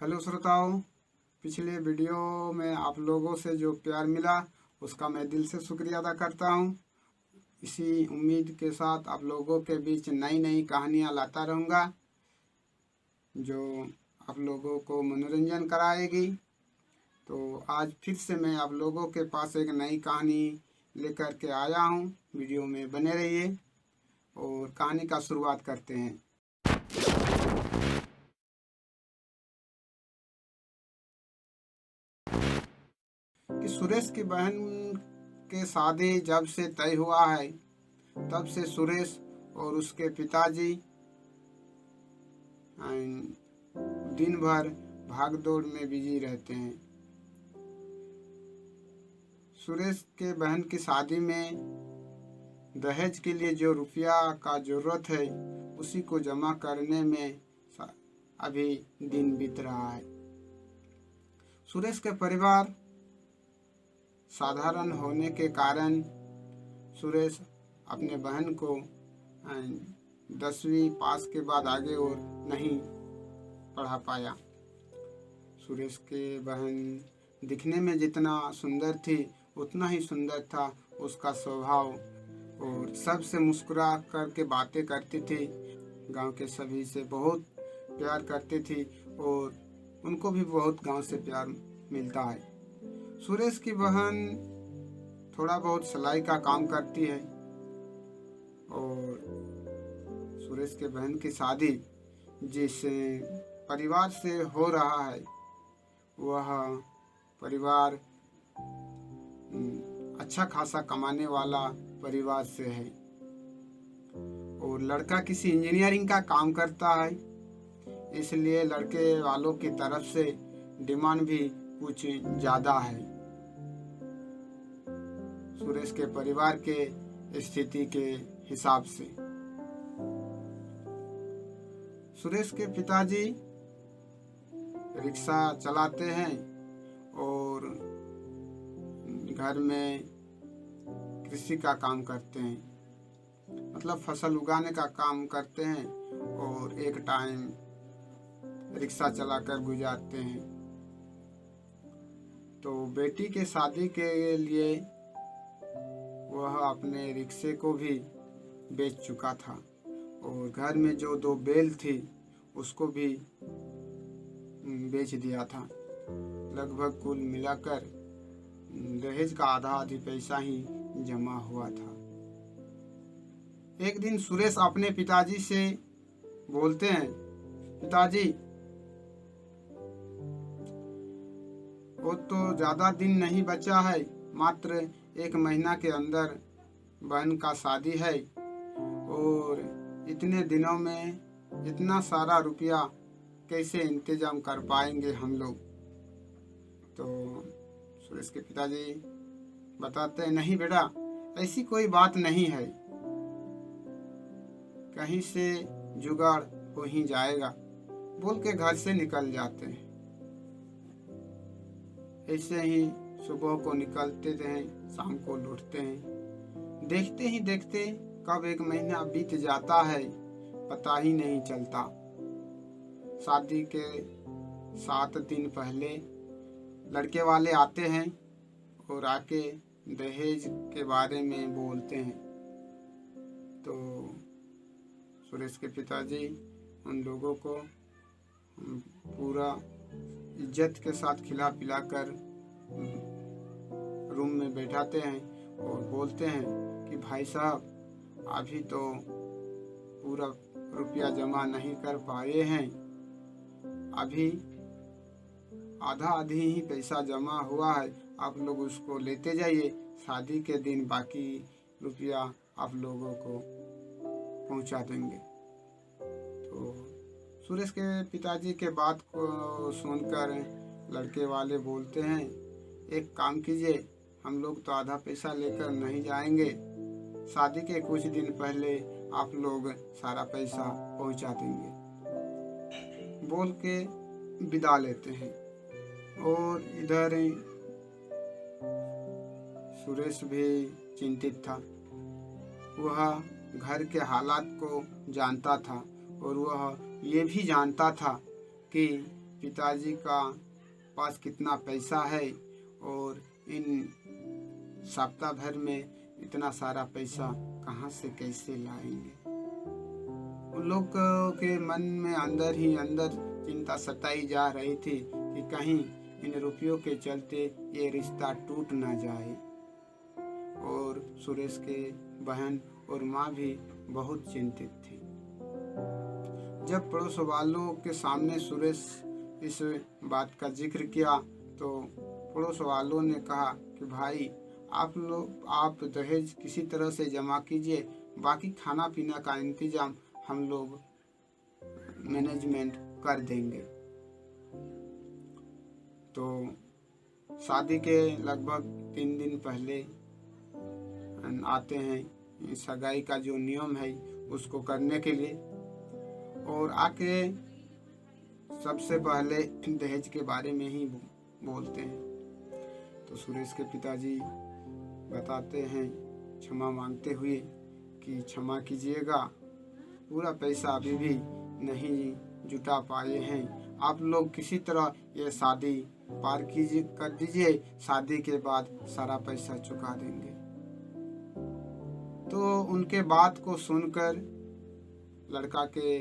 Hello श्रोताओं, पिछले video में आप लोगों से जो प्यार मिला उसका मैं दिल से शुक्रिया अदा करता हूं। इसी उम्मीद के साथ आप लोगों के बीच नई नई कहानियां लाता रहूँगा जो आप लोगों को मनोरंजन कराएगी। तो आज फिर से मैं आप लोगों के पास एक नई कहानी लेकर के आया हूं। वीडियो में बने रहिए और कहानी का शुरुआत करते हैं। कि सुरेश की बहन के शादी जब से तय हुआ है तब से सुरेश और उसके पिताजी दिन भर भाग दौड़ में बिजी रहते हैं। सुरेश के बहन की शादी में दहेज के लिए जो रुपया का जरूरत है उसी को जमा करने में अभी दिन बीत रहा है। सुरेश के परिवार साधारण होने के कारण सुरेश अपने बहन को 10वीं पास के बाद आगे और नहीं पढ़ा पाया। सुरेश के बहन दिखने में जितना सुंदर थी उतना ही सुंदर था उसका स्वभाव और सबसे मुस्कुरा करके बातें करती थी। गांव के सभी से बहुत प्यार करती थी और उनको भी बहुत गांव से प्यार मिलता है। सुरेश की बहन थोड़ा बहुत सिलाई का काम करती है और सुरेश के बहन की शादी जिस परिवार से हो रहा है वह परिवार अच्छा खासा कमाने वाला परिवार से है और लड़का किसी इंजीनियरिंग का काम करता है, इसलिए लड़के वालों की तरफ से डिमांड भी कुछ ज़्यादा है सुरेश के परिवार के स्थिति के हिसाब से। सुरेश के पिताजी रिक्शा चलाते हैं और घर में कृषि का काम करते हैं, मतलब फसल उगाने का काम करते हैं और एक टाइम रिक्शा चलाकर गुजारते हैं। तो बेटी के शादी के लिए वह अपने रिक्शे को भी बेच चुका था और घर में जो 2 बैल थी उसको भी बेच दिया था। लगभग कुल मिलाकर दहेज का आधी पैसा ही जमा हुआ था। एक दिन सुरेश अपने पिताजी से बोलते हैं, पिताजी वो तो ज़्यादा दिन नहीं बचा है, मात्र 1 महीना के अंदर बहन का शादी है और इतने दिनों में इतना सारा रुपया कैसे इंतजाम कर पाएंगे हम लोग। तो सुरेश के पिताजी बताते हैं, नहीं बेटा, ऐसी कोई बात नहीं है, कहीं से जुगाड़ हो ही जाएगा, बोल के घर से निकल जाते हैं। ऐसे ही सुबह को निकलते हैं, शाम को लौटते हैं। देखते ही देखते कब 1 महीना बीत जाता है पता ही नहीं चलता। शादी के 7 दिन पहले लड़के वाले आते हैं और आके दहेज के बारे में बोलते हैं। तो सुरेश के पिताजी उन लोगों को पूरा इज्जत के साथ खिला पिला कर रूम में बैठाते हैं और बोलते हैं कि भाई साहब, अभी तो पूरा रुपया जमा नहीं कर पाए हैं, अभी आधी ही पैसा जमा हुआ है, आप लोग उसको लेते जाइए, शादी के दिन बाकी रुपया आप लोगों को पहुंचा देंगे। तो सुरेश के पिताजी के बात को सुनकर लड़के वाले बोलते हैं, एक काम कीजिए, हम लोग तो आधा पैसा लेकर नहीं जाएंगे, शादी के कुछ दिन पहले आप लोग सारा पैसा पहुंचा देंगे, बोल के विदा लेते हैं। और इधर सुरेश भी चिंतित था। वह घर के हालात को जानता था और वह ये भी जानता था कि पिताजी का पास कितना पैसा है और इन सप्ताह भर में इतना सारा पैसा कहाँ से कैसे लाएंगे। उन लोग के मन में अंदर ही अंदर चिंता सताई जा रही थी कि कहीं इन रुपयों के चलते ये रिश्ता टूट ना जाए। और सुरेश के बहन और माँ भी बहुत चिंतित थी। जब पड़ोस वालों के सामने सुरेश इस बात का जिक्र किया तो पड़ोस वालों ने कहा कि भाई आप दहेज किसी तरह से जमा कीजिए, बाकी खाना पीना का इंतजाम हम लोग मैनेजमेंट कर देंगे। तो शादी के लगभग 3 दिन पहले आते हैं सगाई का जो नियम है उसको करने के लिए, और आके सबसे पहले दहेज के बारे में ही बोलते हैं। तो सुरेश के पिताजी बताते हैं क्षमा मांगते हुए कि क्षमा कीजिएगा, पूरा पैसा अभी भी नहीं जुटा पाए हैं, आप लोग किसी तरह ये शादी पार कर दीजिए, शादी के बाद सारा पैसा चुका देंगे। तो उनके बात को सुनकर लड़का के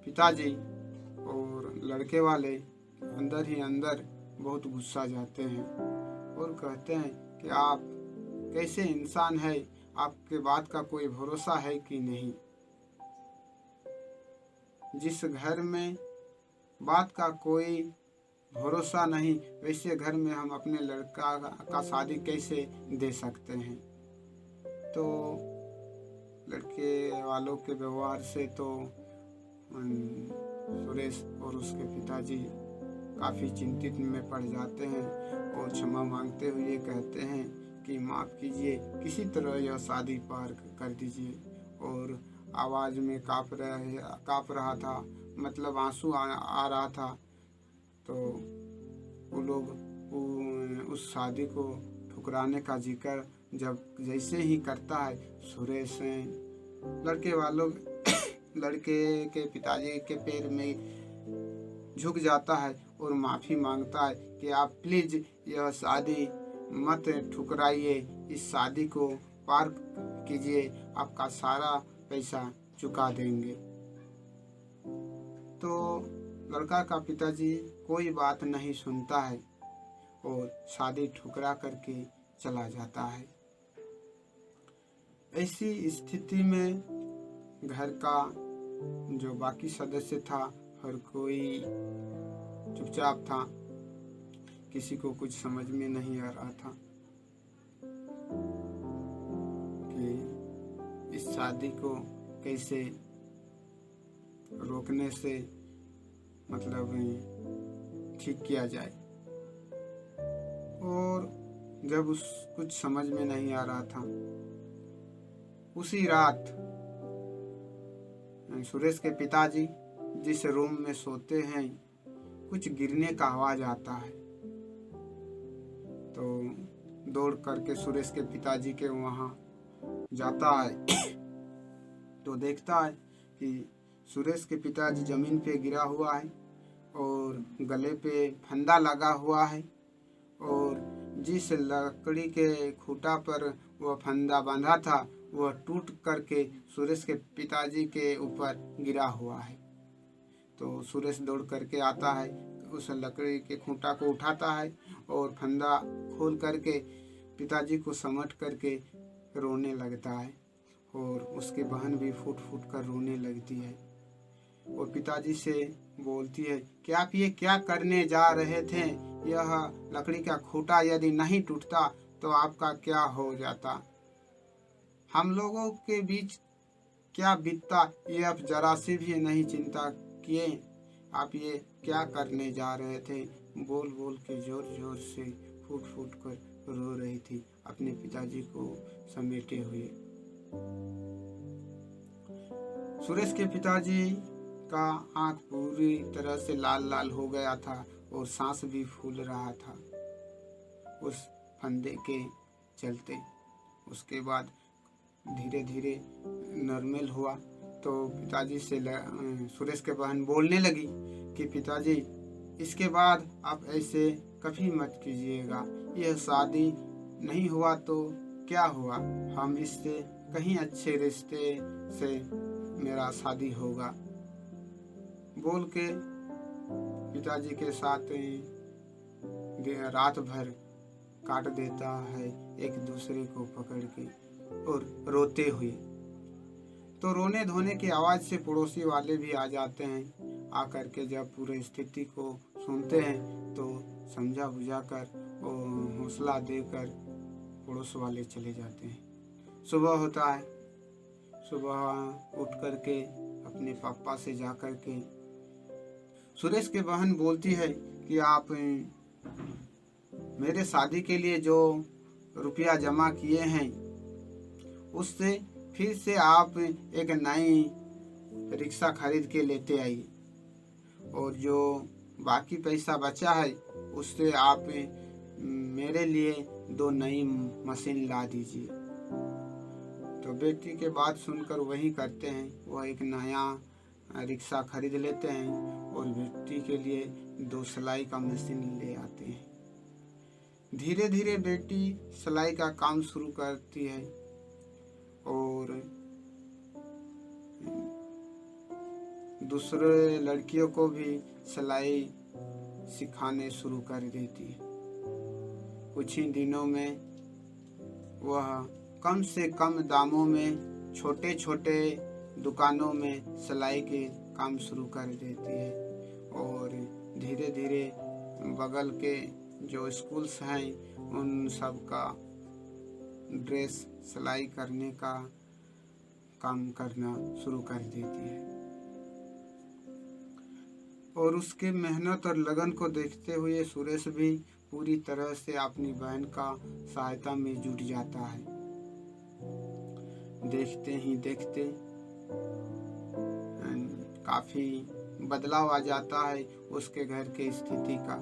पिताजी और लड़के वाले अंदर ही अंदर बहुत गुस्सा जाते हैं और कहते हैं कि आप कैसे इंसान है, आपके बात का कोई भरोसा है कि नहीं। जिस घर में बात का कोई भरोसा नहीं, वैसे घर में हम अपने लड़का का शादी कैसे दे सकते हैं। तो लड़के वालों के व्यवहार से तो सुरेश और उसके पिताजी काफ़ी चिंतित में पड़ जाते हैं और क्षमा मांगते हुए कहते हैं कि माफ़ कीजिए, किसी तरह यह शादी पार कर दीजिए। और आवाज़ में काँप रहा था, मतलब आंसू आ रहा था। तो वो लोग उस शादी को ठुकराने का जिक्र जब जैसे ही करता है, सुरेश लड़के के पिताजी के पैर में झुक जाता है और माफ़ी मांगता है कि आप प्लीज़ यह शादी मत ठुकराइए, इस शादी को पार कीजिए, आपका सारा पैसा चुका देंगे। तो लड़का का पिताजी कोई बात नहीं सुनता है और शादी ठुकरा करके चला जाता है। ऐसी स्थिति में घर का जो बाकी सदस्य था हर कोई चुपचाप था, किसी को कुछ समझ में नहीं आ रहा था कि इस शादी को कैसे रोकने से मतलब ठीक किया जाए। और जब कुछ समझ में नहीं आ रहा था, उसी रात सुरेश के पिताजी जिस रूम में सोते हैं, कुछ गिरने का आवाज आता है। तो दौड़ करके सुरेश के पिताजी के वहाँ जाता है तो देखता है कि सुरेश के पिताजी जमीन पे गिरा हुआ है और गले पे फंदा लगा हुआ है, और जिस लकड़ी के खूंटा पर वह फंदा बांधा था वह टूट करके सुरेश के पिताजी के ऊपर गिरा हुआ है। तो सुरेश दौड़ करके आता है, उस लकड़ी के खूंटा को उठाता है और फंदा खोल करके पिताजी को समेट करके रोने लगता है, और उसकी बहन भी फूट फूट कर रोने लगती है और पिताजी से बोलती है कि आप ये क्या करने जा रहे थे, यह लकड़ी का खूंटा यदि नहीं टूटता तो आपका क्या हो जाता, हम लोगों के बीच क्या बीतता, ये आप जरा सी भी नहीं चिंता किए, आप ये क्या करने जा रहे थे। बोल बोल के जोर जोर से फूट फूट कर रो रही थी अपने पिताजी को समेटे हुए। सुरेश के पिताजी का आंख पूरी तरह से लाल लाल हो गया था और सांस भी फूल रहा था उस फंदे के चलते। उसके बाद धीरे धीरे नॉर्मल हुआ तो पिताजी से सुरेश के बहन बोलने लगी कि पिताजी इसके बाद आप ऐसे कभी मत कीजिएगा। यह शादी नहीं हुआ तो क्या हुआ, हम इससे कहीं अच्छे रिश्ते से मेरा शादी होगा बोल के पिताजी के साथ रात भर काट देता है, एक दूसरे को पकड़ के और रोते हुए। तो रोने धोने की आवाज़ से पड़ोसी वाले भी आ जाते हैं। आकर के जब पूरी स्थिति को सुनते हैं तो समझा बुझा कर और हौसला देकर पड़ोस वाले चले जाते हैं। सुबह होता है, सुबह उठ कर के अपने पापा से जा कर के सुरेश की बहन बोलती है कि आप मेरे शादी के लिए जो रुपया जमा किए हैं उससे फिर से आप एक नई रिक्शा खरीद के लेते आइए, और जो बाकी पैसा बचा है उससे आप मेरे लिए 2 नई मशीन ला दीजिए। तो बेटी के बात सुनकर वही करते हैं, वह एक नया रिक्शा खरीद लेते हैं और बेटी के लिए 2 सिलाई का मशीन ले आते हैं। धीरे धीरे बेटी सिलाई का काम शुरू करती है और दूसरे लड़कियों को भी सिलाई सिखाने शुरू कर देती है। कुछ ही दिनों में वह कम से कम दामों में छोटे छोटे दुकानों में सिलाई के काम शुरू कर देती है, और धीरे धीरे बगल के जो स्कूल्स हैं उन सब का ड्रेस सिलाई करने का काम करना शुरू कर देती है। और उसके मेहनत और लगन को देखते हुए सुरेश भी पूरी तरह से अपनी बहन का सहायता में जुट जाता है। देखते ही देखते काफी बदलाव आ जाता है उसके घर की स्थिति का,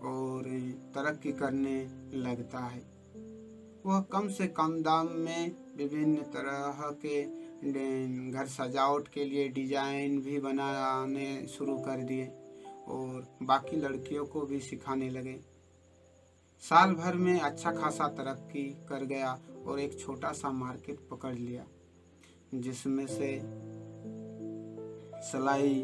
और तरक्की करने लगता है। वह कम से कम दाम में विभिन्न तरह के घर सजावट के लिए डिजाइन भी बनाने शुरू कर दिए और बाकी लड़कियों को भी सिखाने लगे। साल भर में अच्छा खासा तरक्की कर गया और एक छोटा सा मार्केट पकड़ लिया, जिसमें से सिलाई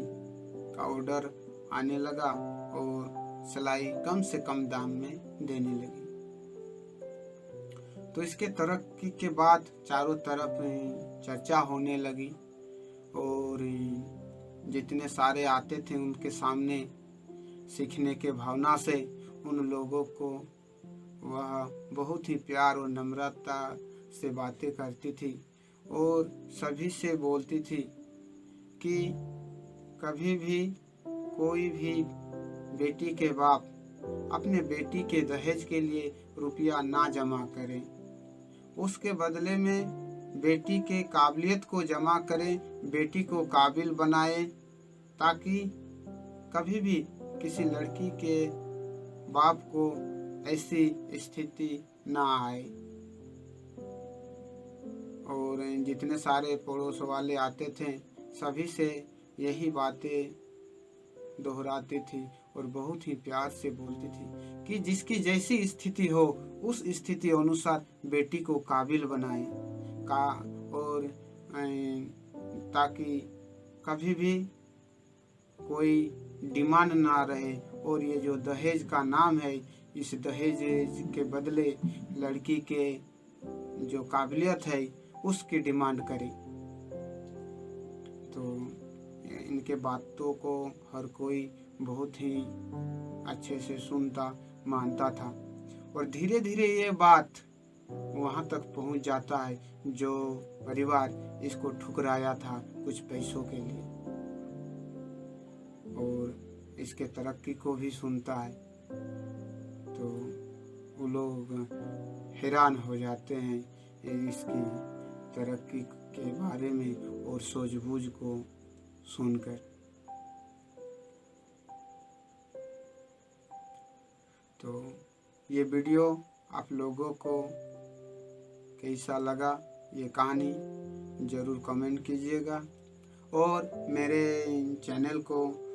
का ऑर्डर आने लगा और सिलाई कम से कम दाम में देने लगी। तो इसके तरक्की के बाद चारों तरफ चर्चा होने लगी और जितने सारे आते थे उनके सामने सीखने के भावना से उन लोगों को वह बहुत ही प्यार और नम्रता से बातें करती थी और सभी से बोलती थी कि कभी भी कोई भी बेटी के बाप अपने बेटी के दहेज के लिए रुपया ना जमा करें, उसके बदले में बेटी के काबिलियत को जमा करें, बेटी को काबिल बनाए, ताकि कभी भी किसी लड़की के बाप को ऐसी स्थिति ना आए। और जितने सारे पड़ोस वाले आते थे सभी से यही बातें दोहराती थी और बहुत ही प्यार से बोलती थी कि जिसकी जैसी स्थिति हो उस स्थिति अनुसार बेटी को काबिल बनाए और ताकि कभी भी कोई डिमांड ना रहे, और ये जो दहेज का नाम है इस दहेज के बदले लड़की के जो काबिलियत है उसकी डिमांड करे। तो इनके बातों को हर कोई बहुत ही अच्छे से सुनता मानता था, और धीरे धीरे ये बात वहाँ तक पहुँच जाता है जो परिवार इसको ठुकराया था कुछ पैसों के लिए, और इसके तरक्की को भी सुनता है। तो वो लोग हैरान हो जाते हैं इसकी तरक्की के बारे में और सूझबूझ को सुनकर। तो ये वीडियो आप लोगों को कैसा लगा, ये कहानी ज़रूर कमेंट कीजिएगा, और मेरे चैनल को